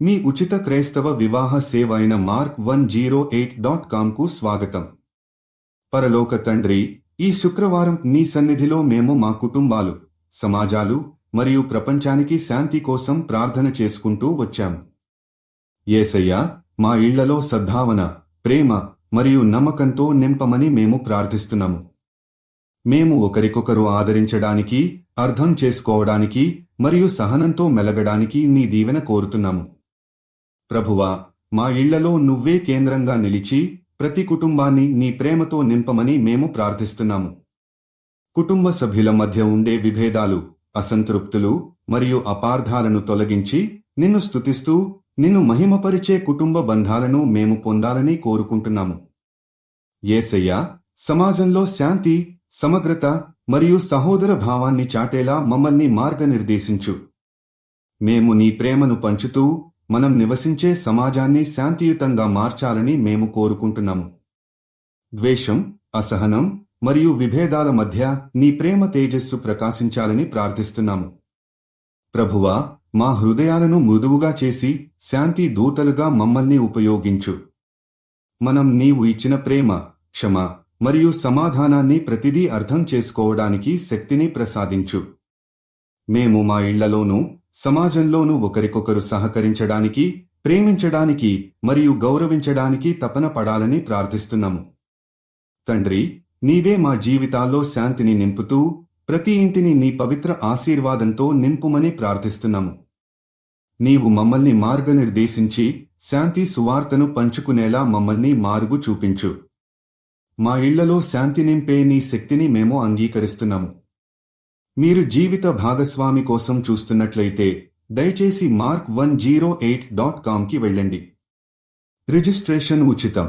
మీ ఉచిత క్రైస్తవ వివాహ సేవ అయిన mark108.comకు స్వాగతం. పరలోక తండ్రి, ఈ శుక్రవారం నీ సన్నిధిలో మేము మా కుటుంబాలు, సమాజాలు మరియు ప్రపంచానికి శాంతి కోసం ప్రార్థన చేసుకుంటూ వచ్చాము. యేసయ్యా, మా ఇళ్లలో సద్భావన, ప్రేమ మరియు నమ్మకంతో నింపమని మేము ప్రార్థిస్తున్నాము. మేము ఒకరికొకరు ఆదరించడానికి, అర్థం చేసుకోవడానికి మరియు సహనంతో మెలగడానికి నీ దీవెన కోరుతున్నాము. ప్రభువా, మా ఇళ్లలో నువ్వే కేంద్రంగా నిలిచి ప్రతి కుటుంబాన్ని నీ ప్రేమతో నింపమని మేము ప్రార్థిస్తున్నాము. కుటుంబ సభ్యుల మధ్య ఉండే విభేదాలు, అసంతృప్తులు మరియు అపార్థాలను తొలగించి నిన్ను స్తుతిస్తూ నిన్ను మహిమపరిచే కుటుంబ బంధాలను మేము పొందాలని కోరుకుంటున్నాము. యేసయ్యా, సమాజంలో శాంతి, సమగ్రత మరియు సహోదర భావాన్ని చాటేలా మమ్మల్ని మార్గనిర్దేశించు. మేము నీ ప్రేమను పంచుతూ మనం నివసించే సమాజాన్ని శాంతియుతంగా మార్చాలని మేము కోరుకుంటున్నాము. ద్వేషం, అసహనం మరియు విభేదాల మధ్య నీ ప్రేమ తేజస్సు ప్రకాశించాలని ప్రార్థిస్తున్నాము. ప్రభువా, మా హృదయాలను మృదువుగా చేసి శాంతి దూతలుగా మమ్మల్ని ఉపయోగించు. మనం నీవు ఇచ్చిన ప్రేమ, క్షమ మరియు సమాధానాన్ని ప్రతిదీ అర్థం చేసుకోవడానికి శక్తిని ప్రసాదించు. మేము మా ఇళ్లలోనూ సమాజంలోనూ ఒకరికొకరు సహకరించడానికి, ప్రేమించడానికి మరియు గౌరవించడానికి తపన పడాలని ప్రార్థిస్తున్నాము. తండ్రి, నీవే మా జీవితాల్లో శాంతిని నింపుతూ ప్రతి ఇంటిని నీ పవిత్ర ఆశీర్వాదంతో నింపుమని ప్రార్థిస్తున్నాము. నీవు మమ్మల్ని మార్గనిర్దేశించి శాంతి సువార్తను పంచుకునేలా మమ్మల్ని మార్గు చూపించు. మా ఇళ్లలో శాంతి నింపే నీ శక్తిని మేము అంగీకరిస్తున్నాము. మీరు జీవిత భాగస్వామి కోసం చూస్తున్నట్లయితే దయచేసి mark108.comకి వెళ్ళండి. రిజిస్ట్రేషన్ ఉచితం.